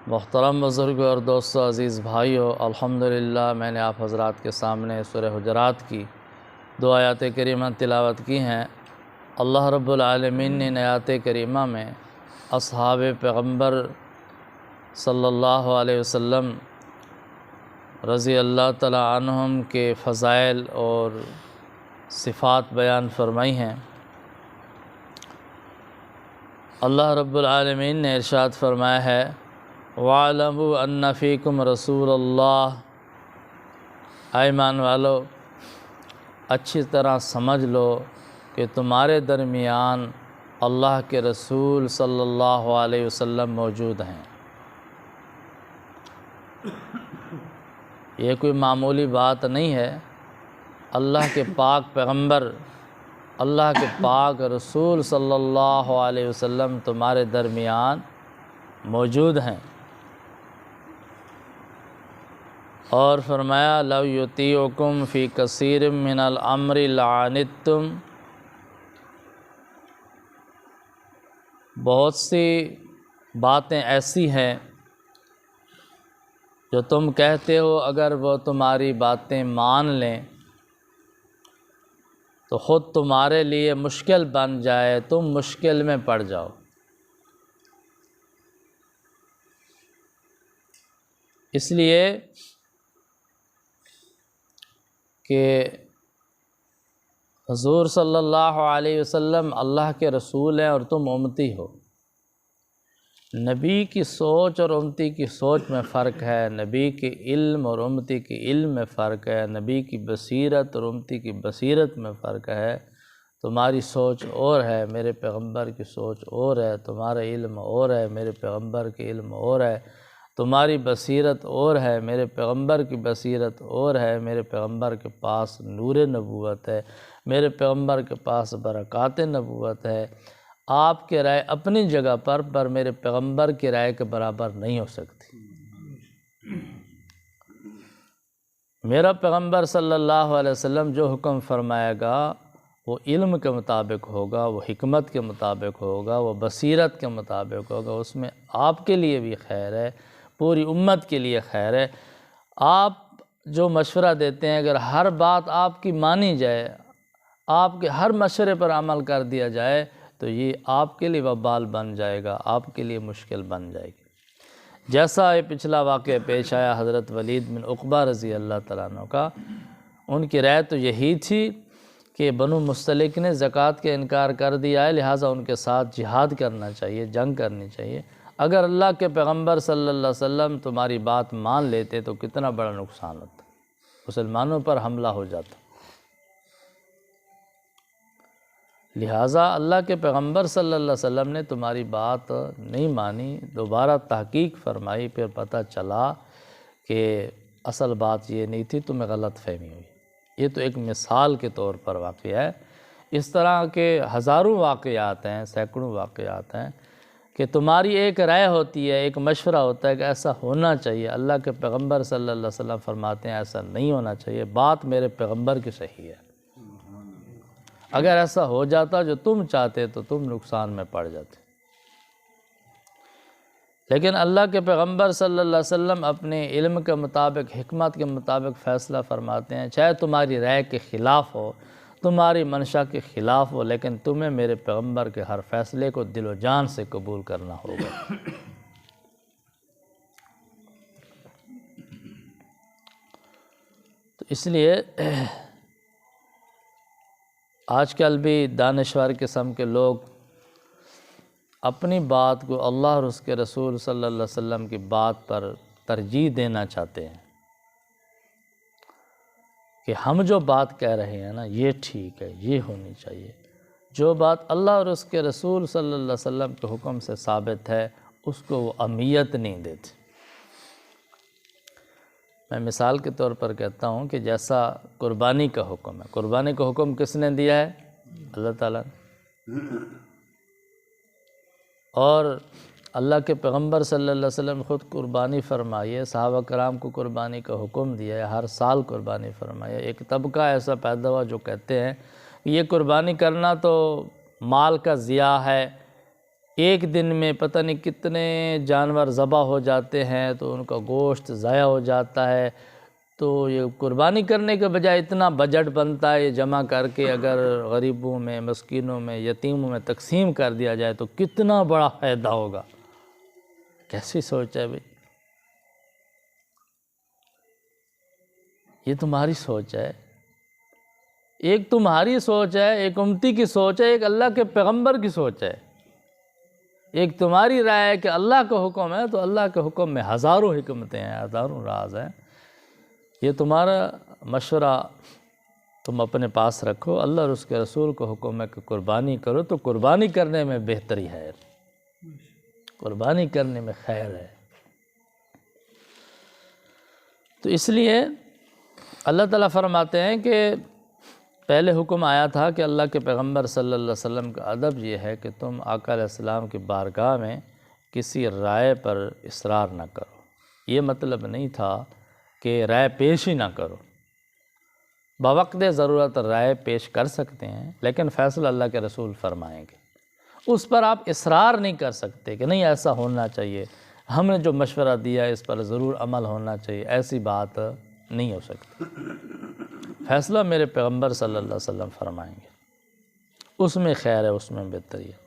محترم بزرگوں اور دوستوں، عزیز بھائیوں، الحمدللہ میں نے آپ حضرات کے سامنے سورہ حجرات کی دو آیات کریمہ تلاوت کی ہیں۔ اللہ رب العالمین نے ان آیات کریمہ میں اصحاب پیغمبر صلی اللہ علیہ وسلم رضی اللہ تعالی عنہم کے فضائل اور صفات بیان فرمائی ہیں۔ اللہ رب العالمین نے ارشاد فرمایا ہے، وَاعْلَمُوا أَنَّ فِيكُمْ رَسُولَ اللَّهِ، اے ایمان والو اچھی طرح سمجھ لو کہ تمہارے درمیان اللہ کے رسول صلی اللہ علیہ وسلم موجود ہیں۔ یہ کوئی معمولی بات نہیں ہے، اللہ کے پاک پیغمبر، اللہ کے پاک رسول صلی اللہ علیہ وسلم تمہارے درمیان موجود ہیں۔ اور فرمایا، لَوْ يُطِيعُكُمْ فِي كَثِيرٍ مِّنَ الْأَمْرِ لَعَنِتُّمْ، بہت سی باتیں ایسی ہیں جو تم کہتے ہو اگر وہ تمہاری باتیں مان لیں تو خود تمہارے لیے مشکل بن جائے، تم مشکل میں پڑ جاؤ۔ اس لیے کہ حضور صلی اللہ علیہ وسلم اللہ کے رسول ہیں اور تم امتی ہو۔ نبی کی سوچ اور امتی کی سوچ میں فرق ہے، نبی کے علم اور امتی کے علم میں فرق ہے، نبی کی بصیرت اور امتی کی بصیرت میں فرق ہے۔ تمہاری سوچ اور ہے، میرے پیغمبر کی سوچ اور ہے، تمہارا علم اور ہے، میرے پیغمبر کے علم اور ہے، تمہاری بصیرت اور ہے، میرے پیغمبر کی بصیرت اور ہے، میرے پیغمبر کے پاس نور نبوت ہے، میرے پیغمبر کے پاس برکات نبوت ہے۔ آپ کی رائے اپنی جگہ پر میرے پیغمبر کی رائے کے برابر نہیں ہو سکتی۔ میرا پیغمبر صلی اللہ علیہ وسلم جو حکم فرمائے گا وہ علم کے مطابق ہوگا، وہ حکمت کے مطابق ہوگا، وہ بصیرت کے مطابق ہوگا، اس میں آپ کے لیے بھی خیر ہے، پوری امت کے لیے خیر ہے۔ آپ جو مشورہ دیتے ہیں اگر ہر بات آپ کی مانی جائے، آپ کے ہر مشورے پر عمل کر دیا جائے تو یہ آپ کے لیے وبال بن جائے گا، آپ کے لیے مشکل بن جائے گی۔ جیسا یہ پچھلا واقعہ پیش آیا حضرت ولید بن عقبہ رضی اللہ تعالیٰ عنہ کا، ان کی رائے تو یہی تھی کہ بنو مستلق نے زکوٰۃ کے انکار کر دیا ہے، لہٰذا ان کے ساتھ جہاد کرنا چاہیے، جنگ کرنی چاہیے۔ اگر اللہ کے پیغمبر صلی اللہ علیہ وسلم تمہاری بات مان لیتے تو کتنا بڑا نقصان ہوتا، مسلمانوں پر حملہ ہو جاتا۔ لہٰذا اللہ کے پیغمبر صلی اللہ علیہ وسلم نے تمہاری بات نہیں مانی، دوبارہ تحقیق فرمائی، پھر پتہ چلا کہ اصل بات یہ نہیں تھی، تمہیں غلط فہمی ہوئی۔ یہ تو ایک مثال کے طور پر واقعہ ہے، اس طرح کے ہزاروں واقعات ہیں، سینکڑوں واقعات ہیں کہ تمہاری ایک رائے ہوتی ہے، ایک مشورہ ہوتا ہے کہ ایسا ہونا چاہیے، اللہ کے پیغمبر صلی اللہ علیہ وسلم فرماتے ہیں ایسا نہیں ہونا چاہیے، بات میرے پیغمبر کی صحیح ہے۔ اگر ایسا ہو جاتا جو تم چاہتے تو تم نقصان میں پڑ جاتے، لیکن اللہ کے پیغمبر صلی اللہ علیہ وسلم اپنے علم کے مطابق، حکمت کے مطابق فیصلہ فرماتے ہیں، چاہے تمہاری رائے کے خلاف ہو، تمہاری منشا کے خلاف ہو، لیکن تمہیں میرے پیغمبر کے ہر فیصلے کو دل و جان سے قبول کرنا ہوگا۔ تو اس لیے آج کل بھی دانشور قسم کے لوگ اپنی بات کو اللہ اور اس کے رسول صلی اللہ علیہ وسلم کی بات پر ترجیح دینا چاہتے ہیں کہ ہم جو بات کہہ رہے ہیں نا یہ ٹھیک ہے، یہ ہونی چاہیے۔ جو بات اللہ اور اس کے رسول صلی اللہ علیہ وسلم کے حکم سے ثابت ہے اس کو وہ اہمیت نہیں دیتے۔ میں مثال کے طور پر کہتا ہوں کہ جیسا قربانی کا حکم ہے، قربانی کا حکم کس نے دیا ہے؟ اللہ تعالیٰ نے۔ اور اللہ کے پیغمبر صلی اللہ علیہ وسلم خود قربانی فرمائیے، صحابہ کرام کو قربانی کا حکم دیا ہے، ہر سال قربانی فرمائیے۔ ایک طبقہ ایسا پیدا ہوا جو کہتے ہیں یہ قربانی کرنا تو مال کا ضیاع ہے، ایک دن میں پتہ نہیں کتنے جانور ذبح ہو جاتے ہیں، تو ان کا گوشت ضائع ہو جاتا ہے، تو یہ قربانی کرنے کے بجائے اتنا بجٹ بنتا ہے، یہ جمع کر کے اگر غریبوں میں، مسکینوں میں، یتیموں میں تقسیم کر دیا جائے تو کتنا بڑا فائدہ ہوگا۔ کیسی سوچ ہے بھئی؟ یہ تمہاری سوچ ہے، ایک تمہاری سوچ ہے، ایک امتی کی سوچ ہے، ایک اللہ کے پیغمبر کی سوچ ہے۔ ایک تمہاری رائے ہے کہ اللہ کا حکم ہے، تو اللہ کے حکم میں ہزاروں حکمتیں ہیں، ہزاروں راز ہیں۔ یہ تمہارا مشورہ تم اپنے پاس رکھو، اللہ اور اس کے رسول کو حکم ہے کہ قربانی کرو، تو قربانی کرنے میں بہتری ہے، قربانی کرنے میں خیر ہے۔ تو اس لیے اللہ تعالیٰ فرماتے ہیں کہ پہلے حکم آیا تھا کہ اللہ کے پیغمبر صلی اللہ علیہ وسلم کا ادب یہ ہے کہ تم آقا علیہ السلام کی بارگاہ میں کسی رائے پر اصرار نہ کرو۔ یہ مطلب نہیں تھا کہ رائے پیش ہی نہ کرو، بوقت ضرورت رائے پیش کر سکتے ہیں، لیکن فیصلہ اللہ کے رسول فرمائیں گے، اس پر آپ اصرار نہیں کر سکتے کہ نہیں ایسا ہونا چاہیے، ہم نے جو مشورہ دیا اس پر ضرور عمل ہونا چاہیے، ایسی بات نہیں ہو سکتی۔ فیصلہ میرے پیغمبر صلی اللہ علیہ وسلم فرمائیں گے، اس میں خیر ہے، اس میں بہتری ہے۔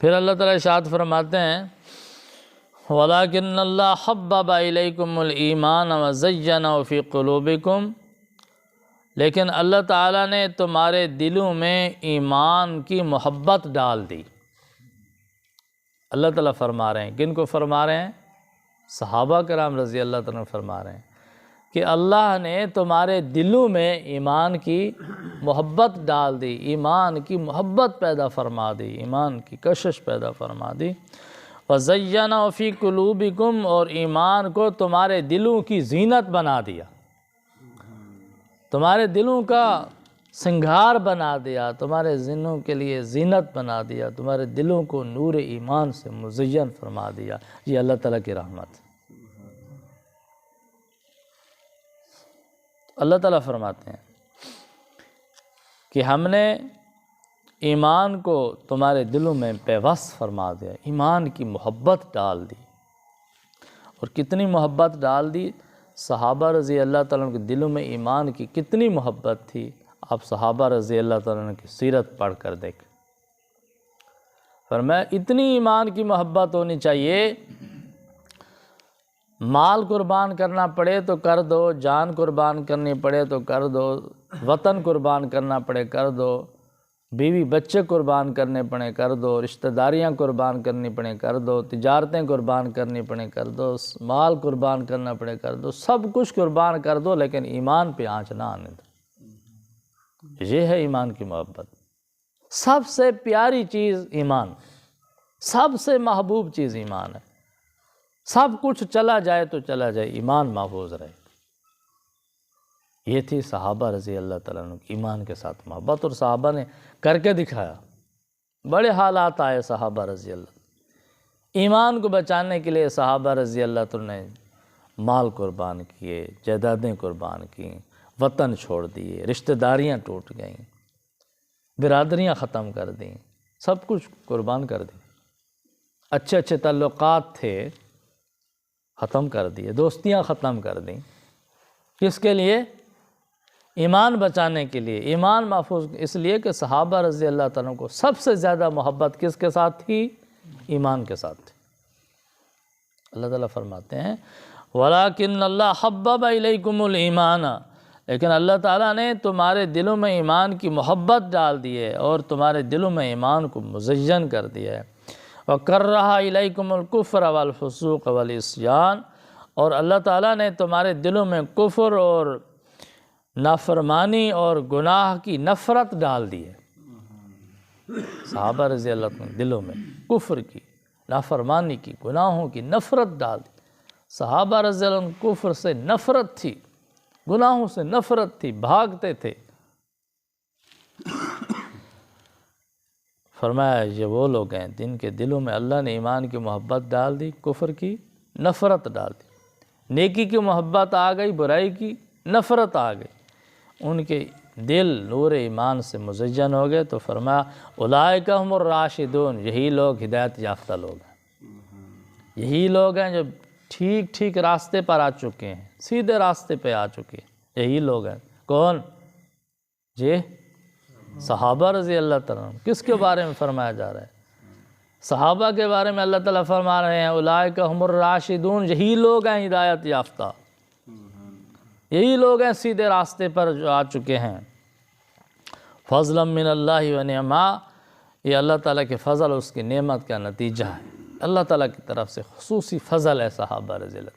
پھر اللہ تعالیٰ ارشاد فرماتے ہیں وَلَكِنَّ اللَّهَ حَبَّبَ إِلَيْكُمُ الْإِيمَانَ وَزَيَّنَهُ فِي قُلُوبِكُمْ، لیکن اللہ تعالیٰ نے تمہارے دلوں میں ایمان کی محبت ڈال دی۔ اللہ تعالیٰ فرما رہے ہیں، کن کو فرما رہے ہیں؟ صحابہ کرام رضی اللہ تعالیٰ فرما رہے ہیں کہ اللہ نے تمہارے دلوں میں ایمان کی محبت ڈال دی، ایمان کی محبت پیدا فرما دی، ایمان کی کشش پیدا فرما دی۔ وَزَيَّنَهُ فِي قُلُوبِكُمْ، اور ایمان کو تمہارے دلوں کی زینت بنا دیا، تمہارے دلوں کا سنگھار بنا دیا، تمہارے ذہنوں کے لیے زینت بنا دیا، تمہارے دلوں کو نور ایمان سے مزین فرما دیا۔ یہ اللہ تعالیٰ کی رحمت۔ اللہ تعالیٰ فرماتے ہیں کہ ہم نے ایمان کو تمہارے دلوں میں پیوست فرما دیا، ایمان کی محبت ڈال دی۔ اور کتنی محبت ڈال دی؟ صحابہ رضی اللہ تعالیٰ کے دلوں میں ایمان کی کتنی محبت تھی، آپ صحابہ رضی اللہ تعالیٰ کی سیرت پڑھ کر دیکھ۔ فرمایا اتنی ایمان کی محبت ہونی چاہیے، مال قربان کرنا پڑے تو کر دو، جان قربان کرنی پڑے تو کر دو، وطن قربان کرنا پڑے کر دو، بیوی بچے قربان کرنے پڑے کر دو، رشتہ داریاں قربان کرنی پڑے کر دو، تجارتیں قربان کرنی پڑے کر دو، مال قربان کرنا پڑے کر دو، سب کچھ قربان کر دو، لیکن ایمان پہ آنچ نہ آنے دو۔ یہ ہے ایمان کی محبت۔ سب سے پیاری چیز ایمان، سب سے محبوب چیز ایمان ہے۔ سب کچھ چلا جائے تو چلا جائے، ایمان محفوظ رہے۔ یہ تھی صحابہ رضی اللہ تعالیٰ عنہ کی ایمان کے ساتھ محبت، اور صحابہ نے کر کے دکھایا۔ بڑے حالات آئے صحابہ رضی اللہ، ایمان کو بچانے کے لیے صحابہ رضی اللہ تعالیٰ نے مال قربان کیے، جائیدادیں قربان کیں، وطن چھوڑ دیے، رشتہ داریاں ٹوٹ گئیں، برادریاں ختم کر دیں، سب کچھ قربان کر دیں۔ اچھے اچھے تعلقات تھے، ختم کر دیے، دوستیاں ختم کر دیں۔ کس کے لیے؟ ایمان بچانے کے لیے، ایمان محفوظ، اس لیے کہ صحابہ رضی اللہ تعالیٰ کو سب سے زیادہ محبت کس کے ساتھ تھی؟ ایمان کے ساتھ تھی۔ اللہ تعالیٰ فرماتے ہیں وَلَكِنَّ اللَّهَ حَبَّبَ إِلَيْكُمُ الْإِيمَانَ، لیکن اللہ تعالیٰ نے تمہارے دلوں میں ایمان کی محبت ڈال دی ہے، اور تمہارے دلوں میں ایمان کو مزین کر دیا ہے۔ وَكَرَّهَ إِلَيْكُمُ الْكُفْرَ وَالْفُسُوقَ وَالْعِصْيَانَ، اور اللہ تعالیٰ نے تمہارے دلوں میں کفر اور نافرمانی اور گناہ کی نفرت ڈال دی ہے۔ صحابہ رضی اللہ عنہ دلوں میں کفر کی، نافرمانی کی، گناہوں کی نفرت ڈال دی۔ صحابہ رضی اللہ عنہ کفر سے نفرت تھی، گناہوں سے نفرت تھی، بھاگتے تھے۔ فرمایا یہ وہ لوگ ہیں جن کے دلوں میں اللہ نے ایمان کی محبت ڈال دی، کفر کی نفرت ڈال دی، نیکی کی محبت آ گئی، برائی کی نفرت آ گئی، ان کے دل نور ایمان سے مزین ہو گئے تو فرمایا اولئک هم الراشدون، یہی لوگ ہدایت یافتہ لوگ ہیں، یہی لوگ ہیں جو ٹھیک ٹھیک راستے پر آ چکے ہیں، سیدھے راستے پہ آ چکے ہیں، یہی لوگ ہیں۔ کون؟ جی صحابہ رضی اللہ تعالیٰ عنہ۔ کس کے بارے میں فرمایا جا رہا ہے؟ صحابہ کے بارے میں اللہ تعالیٰ فرما رہے ہیں اولئک هم الراشدون، یہی لوگ ہیں ہدایت یافتہ، یہی لوگ ہیں سیدھے راستے پر جو آ چکے ہیں۔ فضلا من اللہ و نعما، یہ اللہ تعالیٰ کے فضل اس کی نعمت کا نتیجہ ہے، اللہ تعالیٰ کی طرف سے خصوصی فضل ہے صحابہ رضی اللہ،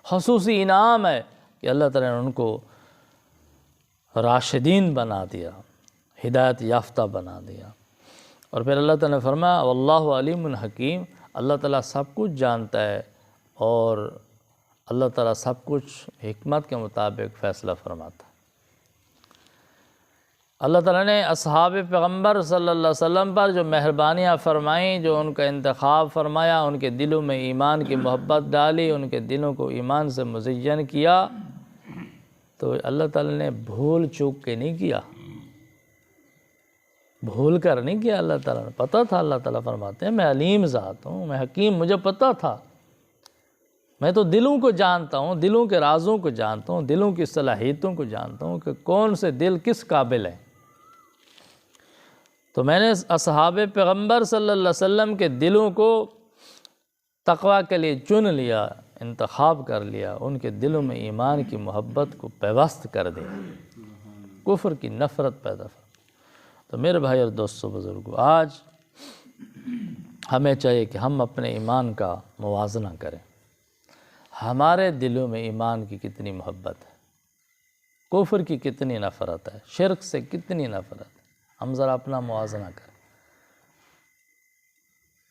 خصوصی انعام ہے کہ اللہ تعالیٰ نے ان کو راشدین بنا دیا، ہدایت یافتہ بنا دیا۔ اور پھر اللہ تعالیٰ نے فرمایا واللہ علیم حکیم، اللہ تعالیٰ سب کچھ جانتا ہے اور اللہ تعالیٰ سب کچھ حکمت کے مطابق فیصلہ فرماتا ہے۔ اللہ تعالیٰ نے اصحاب پیغمبر صلی اللہ علیہ وسلم پر جو مہربانیاں فرمائیں، جو ان کا انتخاب فرمایا، ان کے دلوں میں ایمان کی محبت ڈالی، ان کے دلوں کو ایمان سے مزین کیا، تو اللہ تعالیٰ نے بھول چوک کے نہیں کیا، بھول کر نہیں کیا، اللہ تعالیٰ نے پتہ تھا۔ اللہ تعالیٰ فرماتے ہیں میں علیم ذات ہوں، میں حکیم، مجھے پتہ تھا، میں تو دلوں کو جانتا ہوں، دلوں کے رازوں کو جانتا ہوں، دلوں کی صلاحیتوں کو جانتا ہوں کہ کون سے دل کس قابل ہیں۔ تو میں نے اصحاب پیغمبر صلی اللہ علیہ وسلم کے دلوں کو تقویٰ کے لیے چن لیا، انتخاب کر لیا، ان کے دلوں میں ایمان کی محبت کو پیوست کر دیا، کفر کی نفرت پیدا کر۔ تو میرے بھائی اور دوستوں بزرگوں، آج ہمیں چاہیے کہ ہم اپنے ایمان کا موازنہ کریں، ہمارے دلوں میں ایمان کی کتنی محبت ہے، کفر کی کتنی نفرت ہے، شرک سے کتنی نفرت ہے، ہم ذرا اپنا موازنہ کریں۔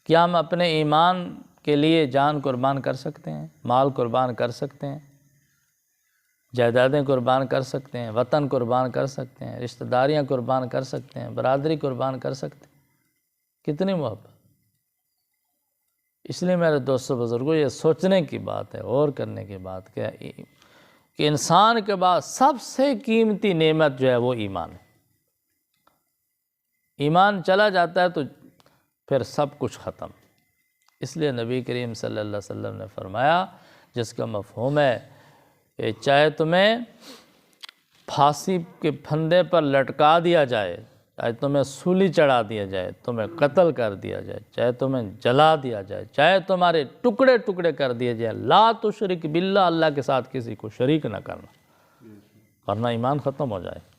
کیا ہم اپنے ایمان کے لیے جان قربان کر سکتے ہیں، مال قربان کر سکتے ہیں، جائیدادیں قربان کر سکتے ہیں، وطن قربان کر سکتے ہیں، رشتہ داریاں قربان کر سکتے ہیں، برادری قربان کر سکتے ہیں؟ کتنی محبت! اس لیے میرے دوستوں بزرگوں، یہ سوچنے کی بات ہے، غور کرنے کی بات کیا ہے کہ انسان کے بعد سب سے قیمتی نعمت جو ہے وہ ایمان ہے۔ ایمان چلا جاتا ہے تو پھر سب کچھ ختم۔ اس لیے نبی کریم صلی اللہ علیہ وسلم نے فرمایا، جس کا مفہوم ہے کہ چاہے تمہیں پھانسی کے پھندے پر لٹکا دیا جائے، چاہے تمہیں سولی چڑھا دیا جائے، تمہیں قتل کر دیا جائے، چاہے تمہیں جلا دیا جائے، چاہے تمہارے ٹکڑے ٹکڑے کر دیے جائے، لا تشرک باللہ، اللہ کے ساتھ کسی کو شریک نہ کرنا، ورنہ ایمان ختم ہو جائے۔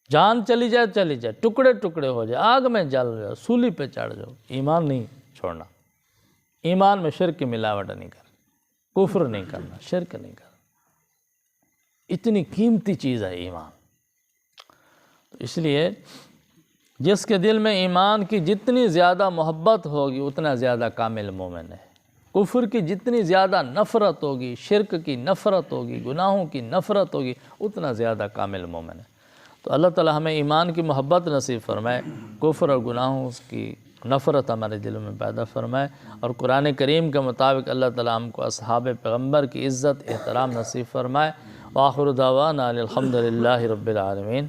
جان چلی جائے، ٹکڑے ٹکڑے ہو جائے، آگ میں جل جاؤ، سولی پہ چڑھ جاؤ، ایمان نہیں چھوڑنا، ایمان میں شرک کی ملاوٹ نہیں کرنا، کفر نہیں کرنا، شرک نہیں کرنا۔ اتنی قیمتی چیز ہے ایمان۔ تو اس لیے جس کے دل میں ایمان کی جتنی زیادہ محبت ہوگی اتنا زیادہ کامل مومن ہے، کفر کی جتنی زیادہ نفرت ہوگی، شرک کی نفرت ہوگی، گناہوں کی نفرت ہوگی، اتنا زیادہ کامل مومن ہے۔ تو اللہ تعالی ہمیں ایمان کی محبت نصیب فرمائے، کفر اور گناہوں کی نفرت ہمارے دلوں میں پیدا فرمائے، اور قرآن کریم کے مطابق اللہ تعالی ہم کو اصحاب پیغمبر کی عزت احترام نصیب فرمائے۔ وآخر دعوانا الحمد للہ رب العالمین۔